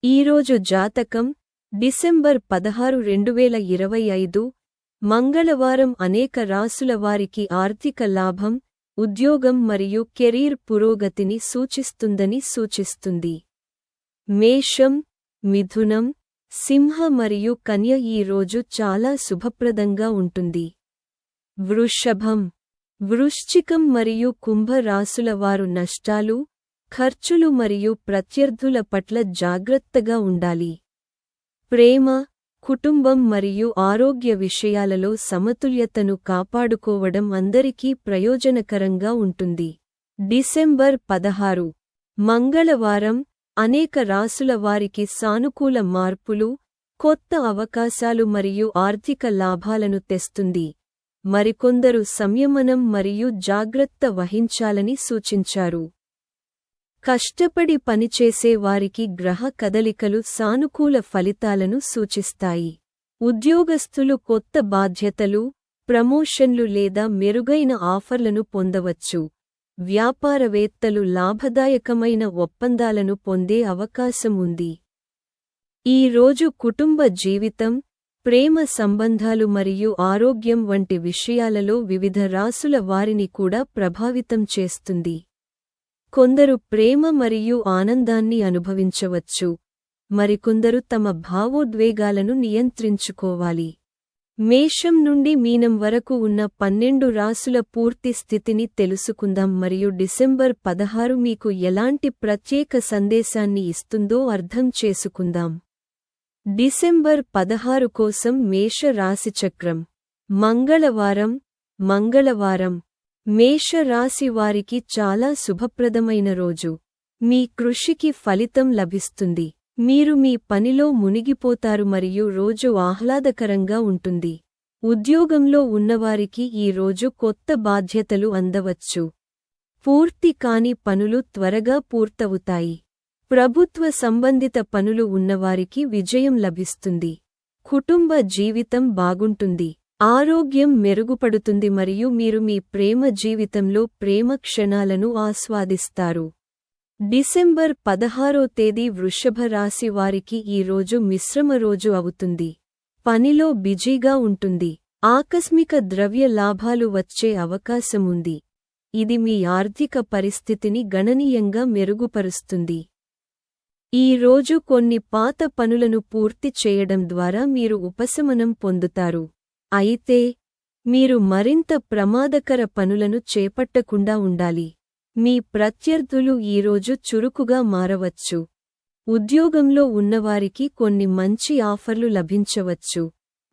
ఈరోజు జాతకం డిసెంబర్ 16, 2025 మంగళవారం అనేక రాసుల వారికి ఆర్థిక లాభం, ఉద్యోగం మరియు కెరీర్ పురోగతిని సూచిస్తుందని సూచిస్తుంది. మేషం, మిథునం, సింహ మరియు కన్య ఈ రోజు చాలా శుభప్రదంగా ఉంటుంది. వృషభం, వృశ్చికం మరియు కుంభ రాసుల వారు నష్టాలు, ఖర్చులు మరియు ప్రత్యర్థుల పట్ల జాగ్రత్తగా ఉండాలి. ప్రేమ, కుటుంబం మరియు ఆరోగ్య విషయాలలో సమతుల్యతను కాపాడుకోవడం అందరికీ ప్రయోజనకరంగా ఉంటుంది. డిసెంబర్ 16 మంగళవారం అనేక రాసుల వారికి సానుకూల మార్పులు, కొత్త అవకాశాలు మరియు ఆర్థిక లాభాలను తెస్తుంది. మరికొందరు సంయమనం మరియు జాగ్రత్త వహించాలని సూచించారు. కష్టపడి పనిచేసే వారికి గ్రహ కదలికలు సానుకూల ఫలితాలను సూచిస్తాయి. ఉద్యోగస్తులు కొత్త బాధ్యతలు, ప్రమోషన్లు లేదా మెరుగైన ఆఫర్లను పొందవచ్చు. వ్యాపారవేత్తలు లాభదాయకమైన ఒప్పందాలను పొందే అవకాశం ఉంది. ఈ రోజు కుటుంబ జీవితం, ప్రేమ సంబంధాలు మరియు ఆరోగ్యం వంటి విషయాలలో వివిధ రాసుల వారిని కూడా ప్రభావితం చేస్తుంది. కొందరు ప్రేమ మరియు ఆనందాన్ని అనుభవించవచ్చు, మరికొందరు తమ భావోద్వేగాలను నియంత్రించుకోవాలి. మేషం నుండి మీనం వరకు ఉన్న 12 రాసుల పూర్తి స్థితిని తెలుసుకుందాం మరియు డిసెంబర్ 16 మీకు ఎలాంటి ప్రత్యేక సందేశాన్ని ఇస్తుందో అర్థం చేసుకుందాం. డిసెంబర్ 16 కోసం మేష రాశిచక్రం. మంగళవారం మేష రాశి వారికి చాలా శుభప్రదమైన రోజు. మీ కృషికి ఫలితం లభిస్తుంది. మీరు మీ పనిలో మునిగిపోతారు మరియు రోజు ఆహ్లాదకరంగా ఉంటుంది. ఉద్యోగంలో ఉన్నవారికి ఈ రోజు కొత్త బాధ్యతలు అందవచ్చు. పూర్తి కాని పనులు త్వరగా పూర్తవుతాయి. ప్రభుత్వ సంబంధిత పనులు ఉన్నవారికి విజయం లభిస్తుంది. కుటుంబ జీవితం బాగుంటుంది. ఆరోగ్యం మెరుగుపడుతుంది మరియు మీరు మీ ప్రేమ జీవితంలో ప్రేమ క్షణాలను ఆస్వాదిస్తారు. డిసెంబర్ 16వ తేదీ వృషభ రాశి వారికి ఈ రోజు మిశ్రమ రోజు అవుతుంది. పనిలో బిజీగా ఉంటుంది. ఆకస్మిక ద్రవ్య లాభాలు వచ్చే అవకాశముంది. ఇది మీ ఆర్థిక పరిస్థితిని గణనీయంగా మెరుగుపరుస్తుంది. ఈ రోజు కొన్ని పాత పనులను పూర్తి చేయడం ద్వారా మీరు ఉపశమనం పొందుతారు. అయితే మీరు మరింత ప్రమాదకర పనులను చేపట్టకుండా ఉండాలి. మీ ప్రత్యర్థులు ఈరోజు చురుకుగా మారవచ్చు. ఉద్యోగంలో ఉన్నవారికి కొన్ని మంచి ఆఫర్లు లభించవచ్చు.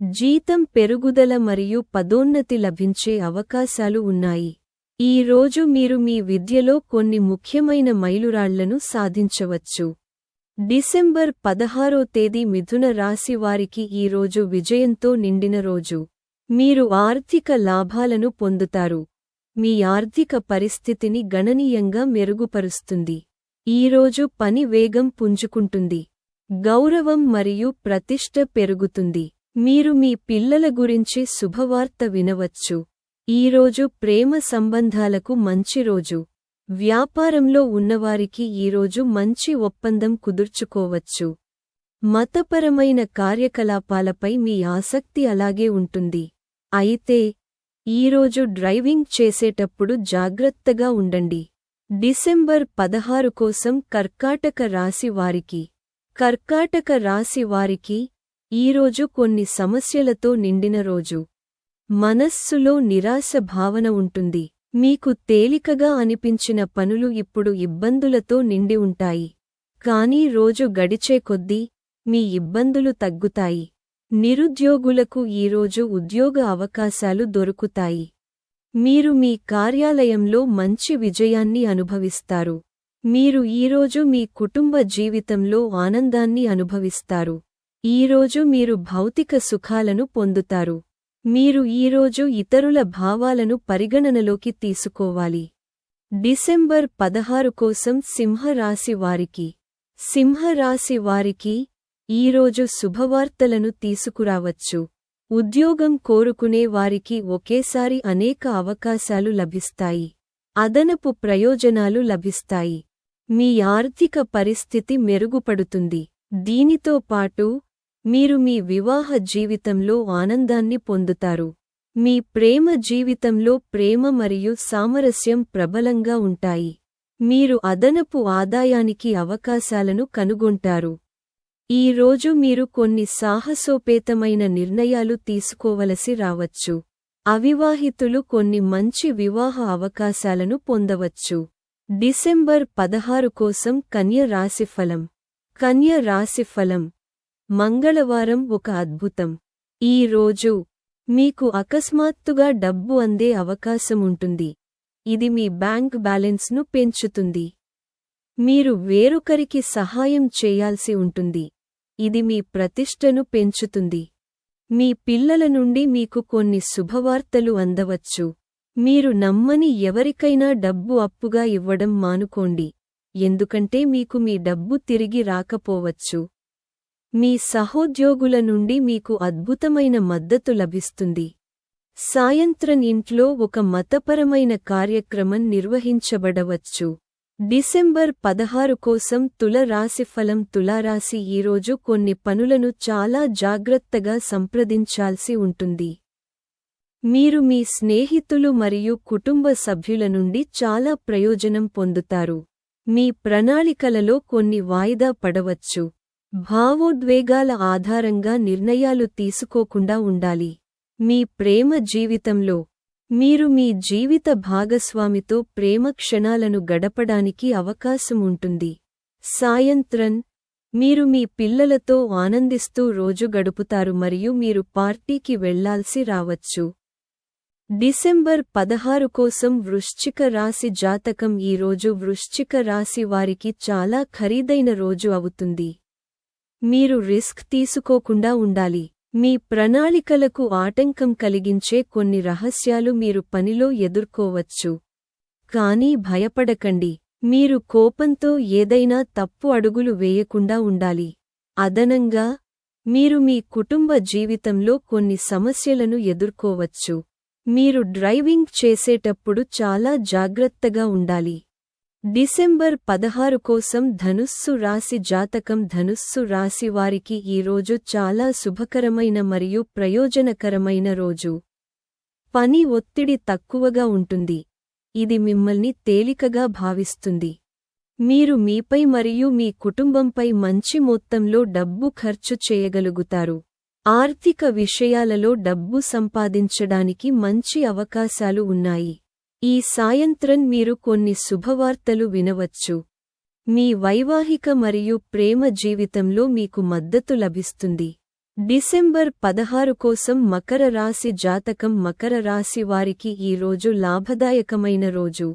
జీతం పెరుగుదల మరియు పదోన్నతి లభించే అవకాశాలు ఉన్నాయి. ఈ రోజు మీరు మీ విద్యలో కొన్ని ముఖ్యమైన మైలురాళ్లను సాధించవచ్చు. డిసెంబర్ 16వ తేదీ మిథున రాశి వారికి ఈ రోజు విజయంతో నిండిన రోజు. మీరు ఆర్థిక లాభాలను పొందుతారు. మీ ఆర్థిక పరిస్థితిని గణనీయంగా మెరుగుపరుస్తుంది. ఈరోజు పని వేగం పుంజుకుంటుంది. గౌరవం మరియు ప్రతిష్ట పెరుగుతుంది. మీరు మీ పిల్లల గురించి శుభవార్త వినవచ్చు. ఈరోజు ప్రేమ సంబంధాలకు మంచి రోజు. వ్యాపారంలో ఉన్నవారికి ఈరోజు మంచి ఒప్పందం కుదుర్చుకోవచ్చు. మతపరమైన కార్యకలాపాలపై మీ ఆసక్తి అలాగే ఉంటుంది. అయితే ఈరోజు డ్రైవింగ్ చేసేటప్పుడు జాగ్రత్తగా ఉండండి. డిసెంబర్ 16 కోసం కర్కాటక రాశి వారికి. కర్కాటక రాశి వారికి ఈరోజు కొన్ని సమస్యలతో నిండిన రోజు. మనస్సులో నిరాశ భావన ఉంటుంది. మీకు తేలికగా అనిపించిన పనులు ఇప్పుడు ఇబ్బందులతో నిండి ఉంటాయి. కానీ రోజు గడిచే కొద్దీ మీ ఇబ్బందులు తగ్గుతాయి. నిరుద్యోగులకు ఈరోజు ఉద్యోగ అవకాశాలు దొరుకుతాయి. మీరు మీ కార్యాలయంలో మంచి విజయాన్ని అనుభవిస్తారు. మీరు ఈరోజు మీ కుటుంబ జీవితంలో ఆనందాన్ని అనుభవిస్తారు. ఈరోజు మీరు భౌతిక సుఖాలను పొందుతారు. మీరు ఈరోజు ఇతరుల భావాలను పరిగణనలోకి తీసుకోవాలి. డిసెంబర్ 16 కోసం సింహరాశి వారికి. సింహరాశి వారికి ఈరోజు శుభవార్తలను తీసుకురావచ్చు. ఉద్యోగం కోరుకునే వారికి ఒకేసారి అనేక అవకాశాలు లభిస్తాయి. అదనపు ప్రయోజనాలు లభిస్తాయి. మీ ఆర్థిక పరిస్థితి మెరుగుపడుతుంది. దీనితో పాటు మీరు మీ వివాహ జీవితంలో ఆనందాన్ని పొందుతారు. మీ ప్రేమ జీవితంలో ప్రేమ మరియు సామరస్యం ప్రబలంగా ఉంటాయి. మీరు అదనపు ఆదాయానికి అవకాశాలను కనుగొంటారు. ఈ రోజు మీరు కొన్ని సాహసోపేతమైన నిర్ణయాలు తీసుకోవలసి రావచ్చు. అవివాహితులు కొన్ని మంచి వివాహ అవకాశాలను పొందవచ్చు. డిసెంబర్ 16 కోసం కన్య రాశిఫలం. కన్య రాశిఫలం. మంగళవారం ఒక అద్భుతం. ఈ రోజు మీకు అకస్మాత్తుగా డబ్బు అందే అవకాశముంటుంది. ఇది మీ బ్యాంక్ బ్యాలెన్స్ను పెంచుతుంది. మీరు వేరొకరికి సహాయం చేయాల్సి ఉంటుంది. ఇది మీ ప్రతిష్టను పెంచుతుంది. మీ పిల్లల నుండి మీకు కొన్ని శుభవార్తలు అందవచ్చు. మీరు నమ్మని ఎవరికైనా డబ్బు అప్పుగా ఇవ్వడం మానుకోండి, ఎందుకంటే మీకు మీ డబ్బు తిరిగి రాకపోవచ్చు. మీ సహోద్యోగుల నుండి మీకు అద్భుతమైన మద్దతు లభిస్తుంది. సాయంత్రం ఇంట్లో ఒక మతపరమైన కార్యక్రమం నిర్వహించబడవచ్చు. డిసెంబర్ 16 కోసం తుల రాశిఫలం. తులారాశి ఈరోజు కొన్ని పనులను చాలా జాగ్రత్తగా సంప్రదించాల్సి ఉంటుంది. మీరు మీ స్నేహితులు మరియు కుటుంబ సభ్యుల నుండి చాలా ప్రయోజనం పొందుతారు. మీ ప్రణాళికలలో కొన్ని వాయిదా పడవచ్చు. భావోద్వేగాల ఆధారంగా నిర్ణయాలు తీసుకోకుండా ఉండాలి. మీ ప్రేమ జీవితంలో మీరు మీ జీవిత భాగస్వామితో ప్రేమ క్షణాలను గడపడానికి అవకాశం ఉంటుంది. సాయంత్రం మీరు మీ పిల్లలతో ఆనందిస్తూ రోజు గడుపుతారు మరియు మీరు పార్టీకి వెళ్లాల్సి రావచ్చు. డిసెంబర్ 16 కోసం వృశ్చిక రాశి జాతకం. ఈరోజు వృశ్చిక రాశి వారికి చాలా ఖరీదైన రోజు అవుతుంది. మీరు రిస్క్ తీసుకోకుండా ఉండాలి. మీ ప్రణాళికలకు ఆటంకం కలిగించే కొన్ని రహస్యాలు మీరు పనిలో ఎదుర్కోవచ్చు. కానీ భయపడకండి. మీరు కోపంతో ఏదైనా తప్పు అడుగులు వేయకుండా ఉండాలి. అదనంగా మీరు మీ కుటుంబ జీవితంలో కొన్ని సమస్యలను ఎదుర్కోవచ్చు. మీరు డ్రైవింగ్ చేసేటప్పుడు చాలా జాగ్రత్తగా ఉండాలి. డిసెంబర్ 16 కోసం ధనుస్సు రాశి జాతకం. ధనుస్సు రాశి వారికి ఈరోజు చాలా శుభకరమైన మరియు ప్రయోజనకరమైన రోజు. పని ఒత్తిడి తక్కువగా ఉంటుంది. ఇది మిమ్మల్ని తేలికగా భావిస్తుంది. మీరు మీపై మరియు మీ కుటుంబంపై మంచి మొత్తంలో డబ్బు ఖర్చు చేయగలుగుతారు. ఆర్థిక విషయాలలో డబ్బు సంపాదించడానికి మంచి అవకాశాలు ఉన్నాయి. ఈ సాయంత్రం మీరు కొన్ని శుభవార్తలు వినవచ్చు. మీ వైవాహిక మరియు ప్రేమ జీవితంలో మీకు మద్దతు లభిస్తుంది. డిసెంబర్ 16 కోసం మకర రాశి జాతకం. మకర రాశి వారికి ఈ రోజు లాభదాయకమైన రోజు.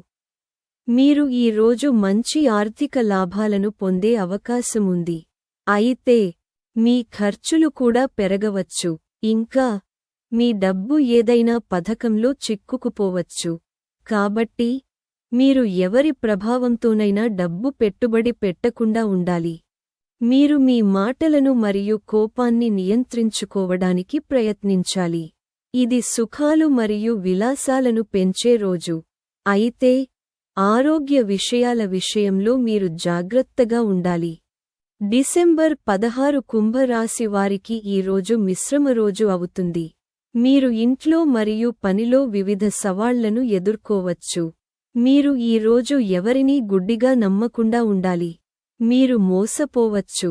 మీరు ఈ రోజు మంచి ఆర్థిక లాభాలను పొందే అవకాశముంది. అయితే మీ ఖర్చులు కూడా పెరగవచ్చు. ఇంకా మీ డబ్బు ఏదైనా పథకంలో చిక్కుకుపోవచ్చు. కాబట్టి మీరు ఎవరి ప్రభావంతోనైనా డబ్బు పెట్టుబడి పెట్టకుండా ఉండాలి. మీరు మీ మాటలను మరియు కోపాన్ని నియంత్రించుకోవడానికి ప్రయత్నించాలి. ఇది సుఖాలు మరియు విలాసాలను పెంచే రోజు. అయితే ఆరోగ్య విషయాల విషయంలో మీరు జాగ్రత్తగా ఉండాలి. డిసెంబర్ 16 కుంభరాశి వారికి ఈ రోజు మిశ్రమ రోజు అవుతుంది. మీరు ఇంట్లో మరియు పనిలో వివిధ సవాళ్లను ఎదుర్కోవచ్చు. మీరు ఈ రోజు ఎవరినీ గుడ్డిగా నమ్మకుండా ఉండాలి. మీరు మోసపోవచ్చు.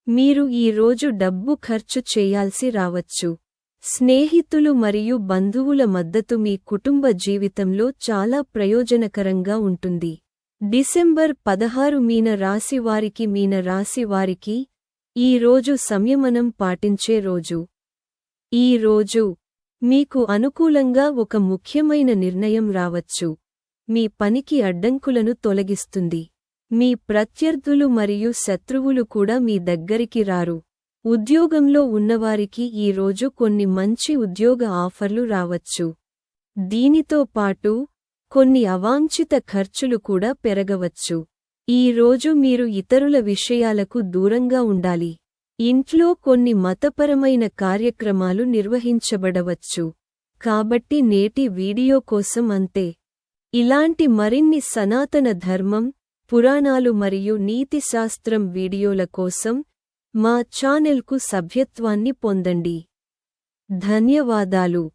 మీరు ఈ రోజు డబ్బు ఖర్చు చేయాల్సి రావచ్చు. స్నేహితులు మరియు బంధువుల మద్దతు మీ కుటుంబ జీవితంలో చాలా ప్రయోజనకరంగా ఉంటుంది. డిసెంబర్ 16 మీన రాశి వారికి ఈ రోజు సంయమనం పాటించే రోజు. ఈ రోజు మీకు అనుకూలంగా ఒక ముఖ్యమైన నిర్ణయం రావచ్చు. మీ పనికి అడ్డంకులను తొలగిస్తుంది. మీ ప్రత్యర్థులు మరియు శత్రువులు కూడా మీ దగ్గరికి రారు. ఉద్యోగంలో ఉన్నవారికి ఈ రోజు కొన్ని మంచి ఉద్యోగ ఆఫర్లు రావచ్చు. దీనితో పాటు కొన్ని అవాంఛిత ఖర్చులు కూడా పెరగవచ్చు. ఈ రోజు మీరు ఇతరుల విషయాలకు దూరంగా ఉండాలి. ఇంట్లో కొన్ని మతపరమైన కార్యక్రమాలు నిర్వహించబడవచ్చు. కాబట్టి నేటి వీడియో కోసం అంతే. ఇలాంటి మరిన్ని సనాతన ధర్మం, పురాణాలు మరియు నీతిశాస్త్రం వీడియోల కోసం మా ఛానెల్కు సభ్యత్వాన్ని పొందండి. ధన్యవాదాలు.